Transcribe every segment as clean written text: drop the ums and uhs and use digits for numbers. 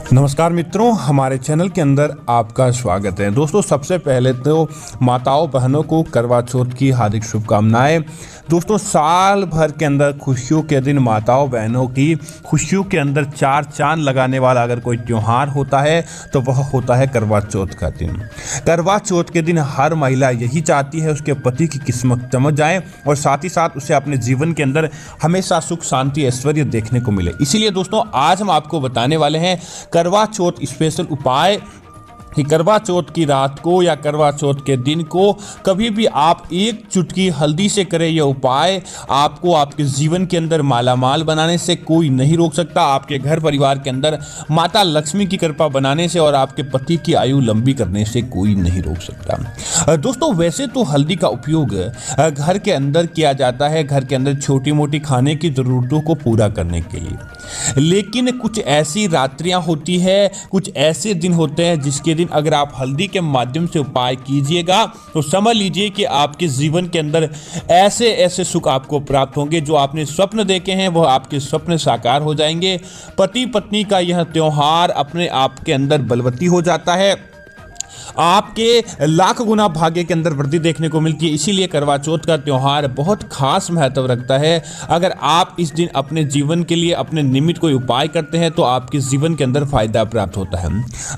नमस्कार मित्रों, हमारे चैनल के अंदर आपका स्वागत है। दोस्तों, सबसे पहले तो माताओं बहनों को करवा चौथ की हार्दिक शुभकामनाएं। दोस्तों, साल भर के अंदर खुशियों के दिन माताओं बहनों की खुशियों के अंदर चार चांद लगाने वाला अगर कोई त्यौहार होता है तो वह होता है करवा चौथ का दिन। करवा चौथ के दिन हर महिला यही चाहती है उसके पति की किस्मत चमक जाए और साथ ही साथ उसे अपने जीवन के अंदर हमेशा सुख शांति ऐश्वर्य देखने को मिले। इसीलिए दोस्तों, आज हम आपको बताने वाले हैं करवा चौथ स्पेशल उपाय कि करवा चौथ की रात को या करवा चौथ के दिन को कभी भी आप एक चुटकी हल्दी से करें यह उपाय आपको आपके जीवन के अंदर मालामाल बनाने से कोई नहीं रोक सकता। आपके घर परिवार के अंदर माता लक्ष्मी की कृपा बनाने से और आपके पति की आयु लंबी करने से कोई नहीं रोक सकता। दोस्तों, वैसे तो हल्दी का उपयोग घर के अंदर किया जाता है, घर के अंदर छोटी मोटी खाने की ज़रूरतों को पूरा करने के लिए, लेकिन कुछ ऐसी रात्रियां होती है, कुछ ऐसे दिन होते हैं जिसके दिन अगर आप हल्दी के माध्यम से उपाय कीजिएगा तो समझ लीजिए कि आपके जीवन के अंदर ऐसे ऐसे सुख आपको प्राप्त होंगे। जो आपने स्वप्न देखे हैं वह आपके स्वप्न साकार हो जाएंगे। पति पत्नी का यह त्योहार अपने आप के अंदर बलवती हो जाता है, आपके लाख गुना भाग्य के अंदर वृद्धि देखने को मिलती है। इसीलिए करवा चौथ का त्यौहार बहुत खास महत्व रखता है। अगर आप इस दिन अपने जीवन के लिए अपने निमित्त कोई उपाय करते हैं तो आपके जीवन के अंदर फायदा प्राप्त होता है।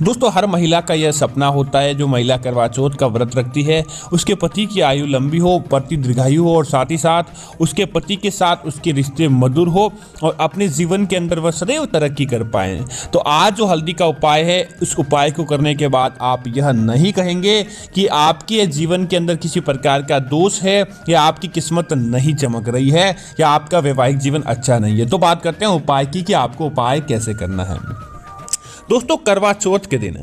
दोस्तों, हर महिला का यह सपना होता है, जो महिला करवा चौथ का व्रत रखती है उसके पति की आयु लंबी हो, पति दीर्घायु हो और साथ ही साथ उसके पति के साथ उसके रिश्ते मधुर हो और अपने जीवन के अंदर वह सदैव तरक्की कर पाए। तो आज जो हल्दी का उपाय है, उस उपाय को करने के बाद आप यह नहीं कहेंगे कि आपके जीवन के अंदर किसी प्रकार का दोष है या आपकी किस्मत नहीं चमक रही है या आपका वैवाहिक जीवन अच्छा नहीं है। तो बात करते हैं उपाय की कि आपको उपाय कैसे करना है। दोस्तों, करवा चौथ के दिन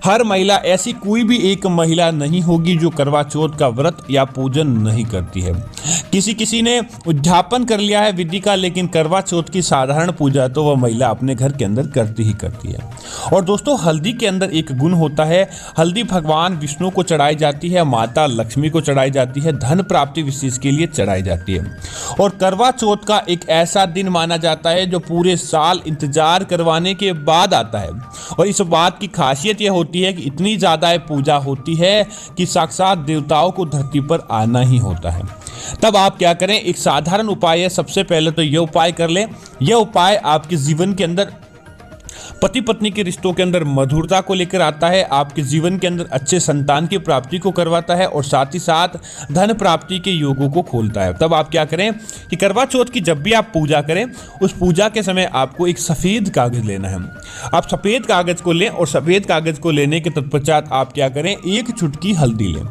हर महिला, ऐसी कोई भी एक महिला नहीं होगी जो करवा चौथ का व्रत या पूजन नहीं करती है। किसी ने उद्यापन कर लिया है विधि का, लेकिन करवा चौथ की साधारण पूजा तो वह महिला अपने घर के अंदर करती ही करती है। और दोस्तों, हल्दी के अंदर एक गुण होता है, हल्दी भगवान विष्णु को चढ़ाई जाती है, माता लक्ष्मी को चढ़ाई जाती है, धन प्राप्ति विशेष के लिए चढ़ाई जाती है। और करवा चौथ का एक ऐसा दिन माना जाता है जो पूरे साल इंतजार करवाने के बाद आता है। और इस बात की खासियत यह होती है कि इतनी ज़्यादा पूजा होती है कि साक्षात देवताओं को धरती पर आना ही होता है। तब आप क्या करें, एक साधारण उपाय है। सबसे पहले तो यह उपाय कर लें। यह उपाय आपके जीवन के अंदर पति पत्नी के रिश्तों के अंदर मधुरता को लेकर आता है, आपके जीवन के अंदर अच्छे संतान की प्राप्ति को करवाता है और साथ ही साथ धन प्राप्ति के योगों को खोलता है। तब आप क्या करें कि करवा चौथ की जब भी आप पूजा करें, उस पूजा के समय आपको एक सफ़ेद कागज लेना है। आप सफ़ेद कागज को लें और सफ़ेद कागज को लेने के तत्पश्चात आप क्या करें, एक चुटकी हल्दी लें,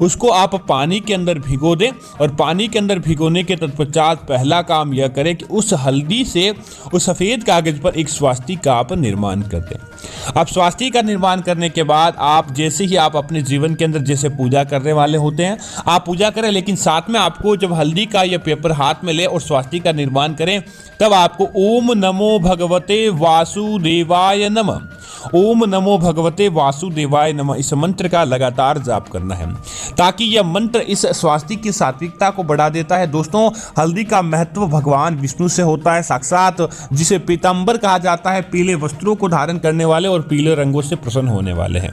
उसको आप पानी के अंदर भिगो दें और पानी के अंदर भिगोने के तत्पश्चात पहला काम यह करें कि उस हल्दी से उस सफ़ेद कागज पर एक स्वास्तिक का आप निर्माण कर दें। अब स्वास्तिक का निर्माण करने के बाद आप जैसे ही आप अपने जीवन के अंदर जैसे पूजा करने वाले होते हैं आप पूजा करें, लेकिन साथ में आपको जब हल्दी का यह पेपर हाथ में ले और स्वास्तिक का निर्माण करें तब आपको ओम नमो भगवते वासुदेवाय नमः, ओम नमो भगवते वासुदेवाय नमः इस मंत्र का लगातार जाप करना है, ताकि यह मंत्र इस स्वास्तिक की सात्विकता को बढ़ा देता है। दोस्तों, हल्दी का महत्व भगवान विष्णु से होता है, साक्षात जिसे पीतांबर कहा जाता है, पीले वस्त्रों को धारण करने वाले और पीले रंगों से प्रसन्न होने वाले हैं।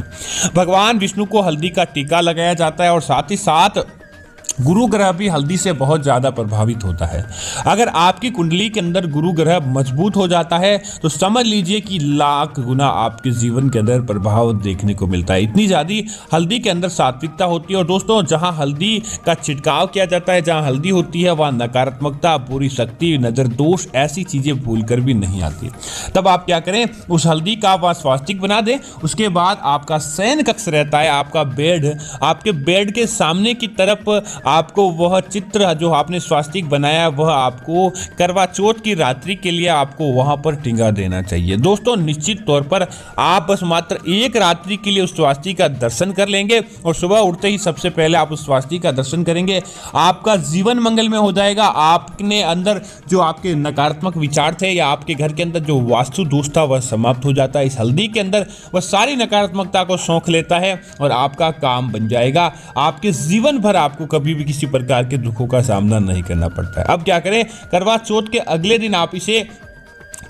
भगवान विष्णु को हल्दी का टीका लगाया जाता है और साथ ही साथ गुरु ग्रह भी हल्दी से बहुत ज़्यादा प्रभावित होता है। अगर आपकी कुंडली के अंदर गुरु ग्रह मजबूत हो जाता है तो समझ लीजिए कि लाख गुना आपके जीवन के अंदर प्रभाव देखने को मिलता है। इतनी ज़्यादा हल्दी के अंदर सात्विकता होती है। और दोस्तों, जहां हल्दी का छिड़काव किया जाता है, जहां हल्दी होती है वहाँ नकारात्मकता, बुरी शक्ति, नज़र दोष, ऐसी चीज़ें भूल कर भी नहीं आती। तब आप क्या करें, उस हल्दी का वहाँ स्वास्तिक बना दें। उसके बाद आपका शयन कक्ष रहता है, आपका बेड, आपके बेड के सामने की तरफ आपको वह चित्र जो आपने स्वास्तिक बनाया वह आपको करवा चौथ की रात्रि के लिए आपको वहां पर टिंगा देना चाहिए। दोस्तों, निश्चित तौर पर आप बस मात्र एक रात्रि के लिए उस स्वास्तिक का दर्शन कर लेंगे और सुबह उठते ही सबसे पहले आप उस स्वास्तिक का दर्शन करेंगे, आपका जीवन मंगल में हो जाएगा। आपने अंदर जो आपके नकारात्मक विचार थे या आपके घर के अंदर जो वास्तु दोष था वह समाप्त हो जाता है। इस हल्दी के अंदर वह सारी नकारात्मकता को सौंख लेता है और आपका काम बन जाएगा। आपके जीवन भर आपको कभी भी किसी प्रकार के दुखों का सामना नहीं करना पड़ता है। अब क्या करें, करवा चौथ के अगले दिन आप इसे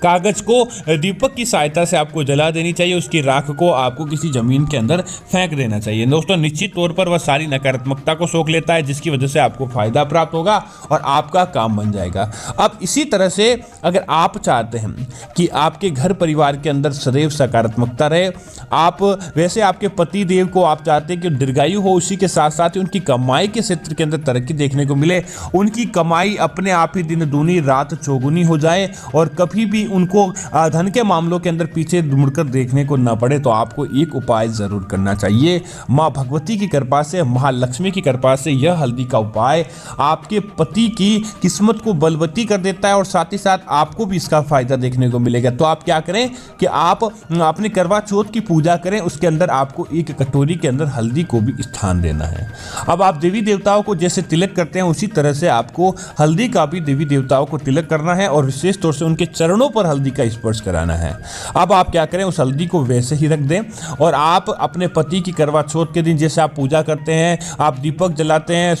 कागज को दीपक की सहायता से आपको जला देनी चाहिए। उसकी राख को आपको किसी जमीन के अंदर फेंक देना चाहिए। दोस्तों निश्चित तौर पर वह सारी नकारात्मकता को सोख लेता है, जिसकी वजह से आपको फायदा प्राप्त होगा और आपका काम बन जाएगा। अब इसी तरह से अगर आप चाहते हैं कि आपके घर परिवार के अंदर सदैव सकारात्मकता रहे, आप वैसे आपके पति देव को आप चाहते हैं कि दीर्घायु हो, उसी के साथ साथ ही उनकी कमाई के क्षेत्र के अंदर तरक्की देखने को मिले, उनकी कमाई अपने आप ही दिन दूनी रात चौगुनी हो जाए और कभी भी उनको धन के मामलों के अंदर पीछे मुड़कर देखने को ना पड़े, तो आपको एक उपाय जरूर करना चाहिए। माँ भगवती की कृपा से, महालक्ष्मी की कृपा से यह हल्दी का उपाय आपके पति की किस्मत को बलवती कर देता है और साथ ही साथ आपको भी इसका फायदा देखने को मिलेगा। तो आप क्या करें कि आप अपने करवा चौथ की पूजा करें, उसके अंदर आपको एक कटोरी के अंदर हल्दी को भी स्थान देना है। अब आप देवी देवताओं को जैसे तिलक करते हैं, उसी तरह से आपको हल्दी का भी देवी देवताओं को तिलक करना है और विशेष तौर से उनके चरणों पर हल्दी का स्पर्श कराना है। अब आप क्या करें, उस हल्दी को वैसे ही रख दें और आप अपने पति की करवा चौथ के दिन जैसे आप पूजा करते हैं, आप दीपक जलाते हैं,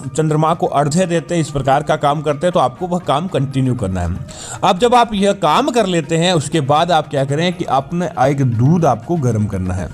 चंद्रमा को अर्घ्य देते हैं, इस प्रकार का काम करते हैं, तो आपको वह काम कंटिन्यू करना है। अब जब आप यह काम कर लेते हैं, उसके बाद आप क्या करें कि अपने एक दूध आपको गर्म करना है।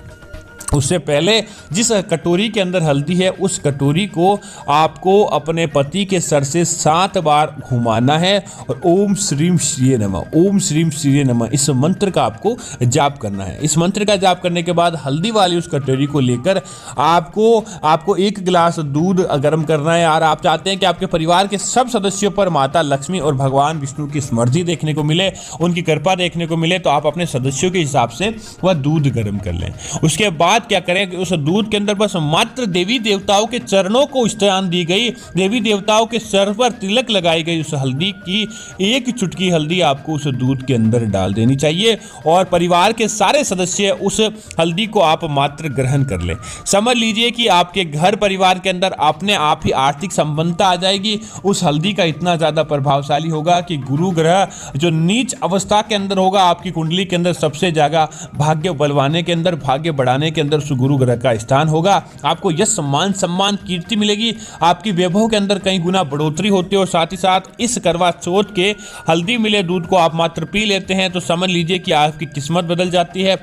उससे पहले जिस कटोरी के अंदर हल्दी है, उस कटोरी को आपको अपने पति के सर से 7 बार घुमाना है और ओम श्रीम श्रीये नमः, ओम श्रीम श्रीये नमः इस मंत्र का आपको जाप करना है। इस मंत्र का जाप करने के बाद हल्दी वाली उस कटोरी को लेकर आपको 1 गिलास दूध गर्म करना है। और आप चाहते हैं कि आपके परिवार के सब सदस्यों पर माता लक्ष्मी और भगवान विष्णु की समृद्धि देखने को मिले, उनकी कृपा देखने को मिले, तो आप अपने सदस्यों के हिसाब से वह दूध गर्म कर लें। उसके बाद क्या करें कि उस दूध के अंदर बस मात्र देवी देवताओं के चरणों को स्थान दी गई, देवी देवताओं के सर पर तिलक लगाई गई उस हल्दी की 1 चुटकी हल्दी आपको उस दूध के अंदर डाल देनी चाहिए और परिवार के सारे सदस्य उस हल्दी को आप मात्र ग्रहण कर लें। समझ लीजिए कि आपके घर परिवार के अंदर अपने आप ही आर्थिक संबंधता आ जाएगी। उस हल्दी का इतना ज्यादा प्रभावशाली होगा कि गुरु ग्रह जो नीच अवस्था के अंदर होगा, आपकी कुंडली के अंदर सबसे ज्यादा भाग्य बलवाने के अंदर, भाग्य बढ़ाने के अंदर गुरु ग्रह का स्थान होगा। आपको यश सम्मान कीर्ति मिलेगी, आपकी वैभव के अंदर कई गुना बढ़ोतरी होती है और साथ ही साथ इस करवा चौथ के हल्दी मिले दूध को आप मात्र पी लेते हैं तो समझ लीजिए कि आपकी किस्मत बदल जाती है।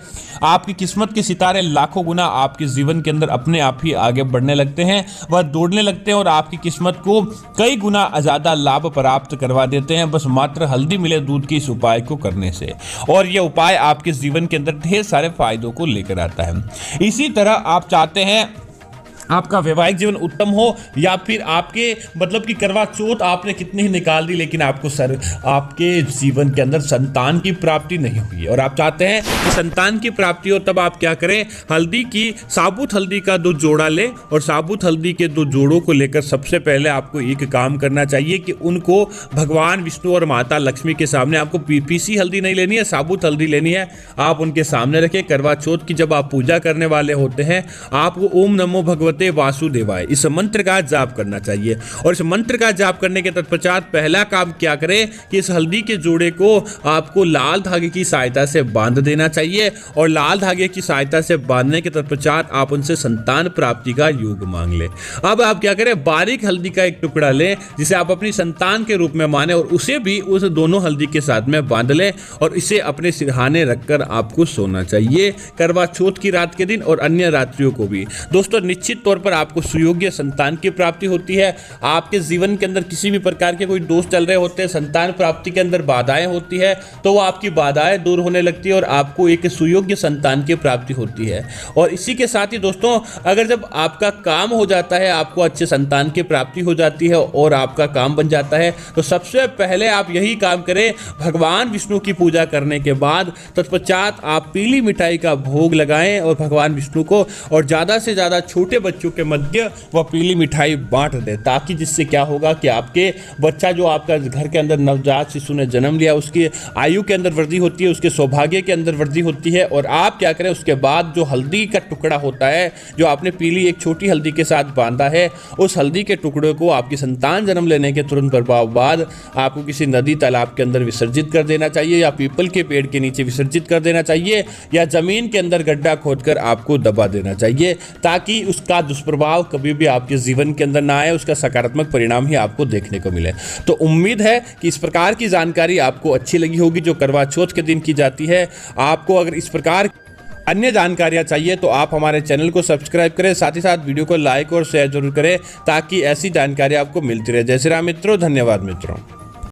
आपकी किस्मत के सितारे लाखों गुना आपके जीवन के अंदर अपने आप ही आगे बढ़ने लगते हैं, वह दौड़ने लगते हैं और आपकी किस्मत को कई गुना ज्यादा लाभ प्राप्त करवा देते हैं, बस मात्र हल्दी मिले दूध के इस उपाय को करने से। और यह उपाय आपके जीवन के अंदर ढेर सारे फायदों को लेकर आता है। इसी तरह आप चाहते हैं आपका वैवाहिक जीवन उत्तम हो या फिर आपके मतलब कि करवा चौथ आपने कितनी ही निकाल दी लेकिन आपके जीवन के अंदर संतान की प्राप्ति नहीं हुई और आप चाहते हैं कि संतान की प्राप्ति हो, तब आप क्या करें, हल्दी की साबुत हल्दी का 2 जोड़ा लें और साबुत हल्दी के 2 जोड़ों को लेकर सबसे पहले आपको एक काम करना चाहिए कि उनको भगवान विष्णु और माता लक्ष्मी के सामने, आपको पीसी हल्दी नहीं लेनी है, साबुत हल्दी लेनी है, आप उनके सामने रखें। करवा चौथ की जब आप पूजा करने वाले होते हैं, आपको ओम नमो भगवते वासुदेवाय इस मंत्र का जाप करना चाहिए और इस मंत्र का जाप करने के तत्पश्चात पहला काम क्या करें कि इस हल्दी के जोड़े को आपको लाल धागे की सहायता से बांध देना चाहिए और लाल धागे की सहायता से बांधने के तत्पश्चात आप उनसे संतान प्राप्ति का योग मांग लें। अब आप क्या करें, बारीक हल्दी का एक टुकड़ा लें जिसे आप अपनी संतान के रूप में माने और उसे भी उस दोनों हल्दी के साथ में बांध लें और इसे अपने सिरहाने रखकर आपको सोना चाहिए करवा चौथ की रात के दिन और अन्य रात्रियों को भी। दोस्तों निश्चित तौर पर आपको सुयोग्य संतान की प्राप्ति होती है। आपके जीवन के अंदर किसी भी प्रकार के कोई दोष चल रहे होते हैं, संतान प्राप्ति के अंदर बाधाएं होती है, तो वो आपकी बाधाएं दूर होने लगती है और आपको एक सुयोग्य संतान की प्राप्ति होती है। और इसी के साथ ही दोस्तों, अगर जब आपका काम हो जाता है, आपको अच्छे संतान की प्राप्ति हो जाती है और आपका काम बन जाता है, तो सबसे पहले आप यही काम करें, भगवान विष्णु की पूजा करने के बाद तत्पश्चात आप पीली मिठाई का भोग लगाएं और भगवान विष्णु को और ज़्यादा से ज़्यादा छोटे बच्चों के मध्य वह पीली मिठाई बांट दे, ताकि जिससे क्या होगा कि आपके बच्चा जो आपका घर के अंदर नवजात शिशु ने जन्म लिया, उसकी आयु के अंदर वृद्धि होती है, उसके सौभाग्य के अंदर वृद्धि होती है। और आप क्या करें, उसके बाद जो हल्दी का टुकड़ा होता है जो आपने पीली एक छोटी हल्दी के साथ बांधा है, उस हल्दी के टुकड़े को आपकी संतान जन्म लेने के तुरंत प्रभाव बाद आपको किसी नदी तालाब के अंदर विसर्जित कर देना चाहिए या पीपल के पेड़ के नीचे विसर्जित कर देना चाहिए या जमीन के अंदर गड्ढा खोदकर आपको दबा देना चाहिए, ताकि उसका दुष्प्रभाव कभी भी आपके जीवन के अंदर ना आए, उसका सकारात्मक परिणाम ही आपको देखने को मिले। तो उम्मीद है कि इस प्रकार की जानकारी आपको अच्छी लगी होगी जो करवा चौथ के दिन की जाती है। आपको अगर इस प्रकार अन्य जानकारियां चाहिए तो आप हमारे चैनल को सब्सक्राइब करें, साथ ही साथ वीडियो को लाइक और शेयर जरूर करें ताकि ऐसी जानकारी आपको मिलती रहे। जय श्री राम मित्रों, धन्यवाद मित्रों।